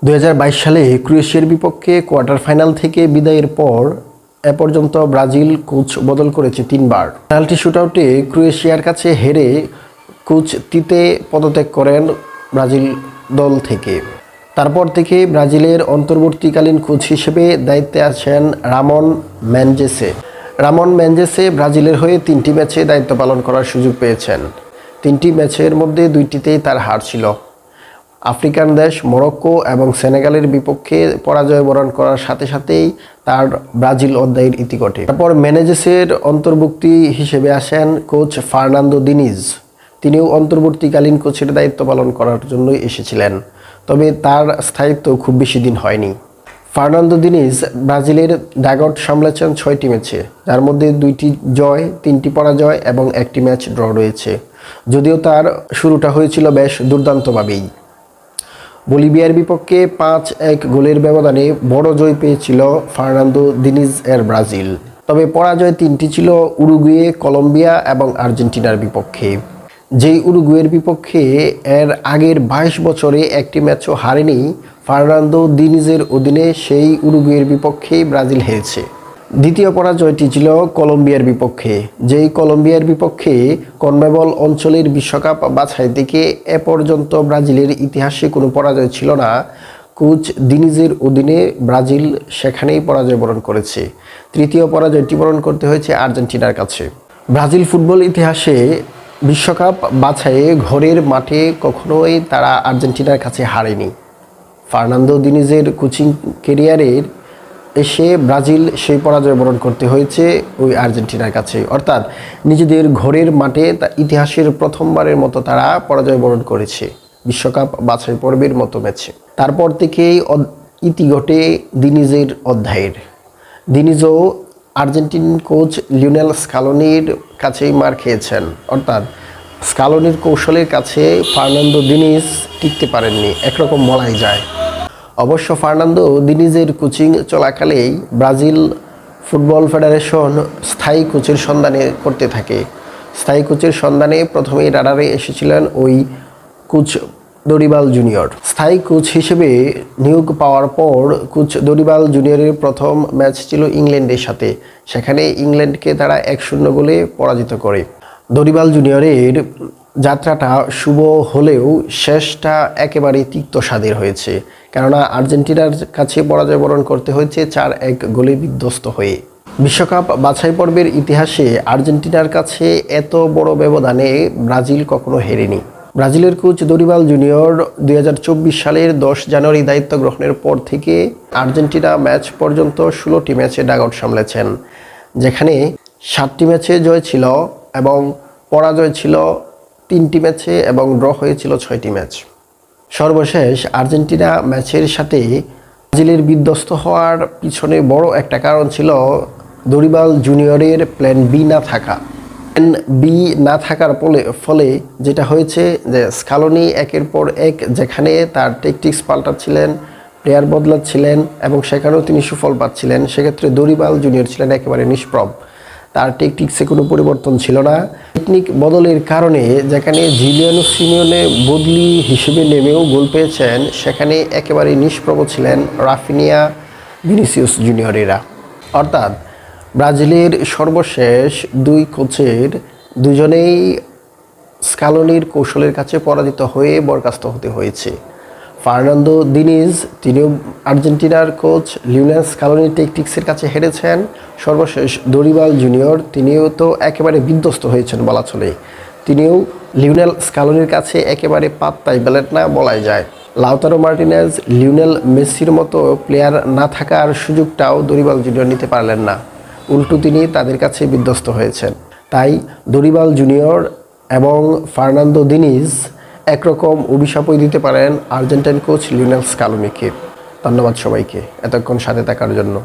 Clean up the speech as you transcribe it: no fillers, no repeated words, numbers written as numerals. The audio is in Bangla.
2022 সালে ক্রোয়েশিয়ার বিপক্ষে কোয়ার্টার ফাইনাল থেকে বিদায়ের পর এ পর্যন্ত ব্রাজিল কোচ বদল করেছে 3 বার। পেনাল্টি শুটআউটে ক্রোয়েশিয়ার কাছে হেরে কোচ তিতে পদত্যাগ করেন ব্রাজিল দল থেকে। তারপর থেকে ব্রাজিলের অন্তর্বর্তীকালীন কোচ হিসেবে দায়িত্বে আছেন রামন মেনজেসে। রামন মেনজেসে ব্রাজিলের হয়ে 3টি ম্যাচে দায়িত্ব পালন করার সুযোগ পেয়েছেন। 3টি ম্যাচের মধ্যে 2টিতেই তার হার ছিল। আফ্রিকান দেশ মরক্কো এবং সেনেগালের বিপক্ষে পরাজয় বরণ করার সাথে সাথেই তার ব্রাজিল অধ্যায়ের ইতি ঘটে। তারপর মেনেজেসের অন্তর্ভুক্তি হিসেবে আসেন কোচ ফার্নান্দো দিনিজ। তিনিও অন্তর্বর্তীকালীন কোচের দায়িত্ব পালন করার জন্যই এসেছিলেন, তবে তার স্থায়িত্ব খুব বেশি দিন হয়নি। ফার্নান্দো দিনিজ ব্রাজিলের ডাগআউট সামলেছেন 6টি ম্যাচে, যার মধ্যে 2টি জয়, 3টি পরাজয় এবং 1টি ম্যাচ ড্র রয়েছে। যদিও তার শুরুটা হয়েছিল বেশ দুর্দান্তভাবেই। বলিভিয়ার বিপক্ষে 5-1 গোলের ব্যবধানে বড় জয় পেয়েছিল ফার্নান্দো দিনিজ এর ব্রাজিল। তবে পরাজয় 3টি ছিল উরুগুয়ে, কলম্বিয়া এবং আর্জেন্টিনার বিপক্ষে। যেই উরুগুয়ের বিপক্ষে এর আগের 22 বছরে একটি ম্যাচও হারেনি ফার্নান্দো দিনিজের অধীনে, সেই উরুগুয়ের বিপক্ষেই ব্রাজিল হেরেছে। দ্বিতীয় পরাজয়টি ছিল কলম্বিয়ার বিপক্ষে। যেই কলম্বিয়ার বিপক্ষে কনমেবল অঞ্চলের বিশ্বকাপ বাছাই থেকে এ পর্যন্ত ব্রাজিলের ইতিহাসে কোনো পরাজয় ছিল না। কোচ দিনিজের অধীনে ব্রাজিল সেখানেই পরাজয় বরণ করেছে। তৃতীয় পরাজয়টি বরণ করতে হয়েছে আর্জেন্টিনার কাছে। ব্রাজিল ফুটবল ইতিহাসে বিশ্বকাপ বাছাইয়ে ঘরের মাঠে কখনোই তারা আর্জেন্টিনার কাছে হারেনি। ফার্নান্দো দিনিজের কোচিং ক্যারিয়ারের এসে ব্রাজিল সেই পরাজয় বরণ করতে হয়েছে ওই আর্জেন্টিনার কাছে, অর্থাৎ নিজেদের ঘরের মাঠে ইতিহাসের প্রথমবারের মতো তারা পরাজয় বরণ করেছে বিশ্বকাপ বাছাই পর্বের মতো ম্যাচে। তারপর থেকেই ইতি ঘটে দিনিজের অধ্যায়ের। দিনিজও আর্জেন্টিন কোচ লিওনেল স্কালোনির কাছেই মার খেয়েছেন, অর্থাৎ স্কালোনির কৌশলের কাছে ফার্নান্দো দিনিজ টিকতে পারেননি, একরকম বলাই যায়। অবশ্য ফার্নান্দো দিনিজের কোচিং চলাকালেই ব্রাজিল ফুটবল ফেডারেশন স্থায়ী কোচের সন্ধানে করতে থাকে। স্থায়ী কোচের সন্ধানে প্রথমেই রাডারে এসেছিলেন ওই কোচ দরিবাল জুনিয়র। স্থায়ী কোচ হিসেবে নিয়োগ পাওয়ার পর কোচ দরিবাল জুনিয়রের প্রথম ম্যাচ ছিল ইংল্যান্ডের সাথে। সেখানে ইংল্যান্ডকে তারা 1-0 গোলে পরাজিত করে। দরিবাল জুনিয়রের যাত্রাটা শুভ হলেও শেষটা একেবারেই তিক্ত স্বাদের হয়েছে, কেননা আর্জেন্টিনার কাছে পরাজয় বরণ করতে হয়েছে 4-1 গোলে বিধ্বস্ত হয়ে। বিশ্বকাপ বাছাই পর্বের ইতিহাসে আর্জেন্টিনার কাছে এত বড় ব্যবধানে ব্রাজিল কখনো হেরেনি। ব্রাজিলের কোচ দরিবাল জুনিয়র 2024 সালের 10 জানুয়ারি দায়িত্ব গ্রহণের পর থেকে আর্জেন্টিনা ম্যাচ পর্যন্ত 16টি ম্যাচে ডাগআউট সামলেছেন, যেখানে 7টি ম্যাচে জয় ছিল এবং পরাজয় ছিল 3টি ম্যাচে এবং ড্র হয়েছিল 6টি ম্যাচ। সর্বশেষ আর্জেন্টিনা ম্যাচের সাথে ব্রাজিলের বিধ্বস্ত হওয়ার পিছনে বড় একটা কারণ ছিল দরিবাল জুনিয়রের প্ল্যান বি না থাকা। প্ল্যান বি না থাকার ফলে যেটা হয়েছে যে স্কালোনি একের পর এক যেখানে তার ট্যাকটিক্স পাল্টাচ্ছিলেন, প্লেয়ার বদলাচ্ছিলেন এবং সেখানেও তিনি সুফল পাচ্ছিলেন, সেক্ষেত্রে দরিবাল জুনিয়র ছিলেন একেবারে নিষ্প্রভ। তার টেকটিক্সে কোনো পরিবর্তন ছিল না। টেকনিক বদলের কারণে যেখানে জিলিয়ানো সিমিওনে বদলি হিসেবে নেমেও গোল পেয়েছেন, সেখানে একেবারে নিষ্প্রভ ছিলেন রাফিনিয়া, ভিনিসিয়াস জুনিয়রেরা। অর্থাৎ ব্রাজিলের সর্বশেষ 2 কোচের দুজনেই স্কালোনির কৌশলের কাছে পরাজিত হয়ে বরখাস্ত হতে হয়েছে। ফার্নান্দো দিনিজ তিনিও আর্জেন্টিনার কোচ লিওনেল স্কালোনির টেকটিক্সের কাছে হেরেছেন। সর্বশেষ দরিবাল জুনিয়র তিনিও তো একেবারে বিধ্বস্ত হয়েছেন বলা চলে। তিনিও লিওনেল স্কালোনির কাছে একেবারে পাত্তাই পেলেন না বলাই যায়। লাউতারো মার্টিনেজ, লিওনেল মেসির মতো প্লেয়ার না থাকার সুযোগটাও দরিবাল জুনিয়র নিতে পারলেন না, উল্টো তিনি তাদের কাছে বিধ্বস্ত হয়েছেন। তাই দরিবাল জুনিয়র এবং ফার্নান্দো দিনিজ একরকম অভিশাপই দিতে পারেন আর্জেন্টাইন কোচ লিওনেল স্কালোনিকে। ধন্যবাদ সবাইকে এতক্ষণ সাথে থাকার জন্য।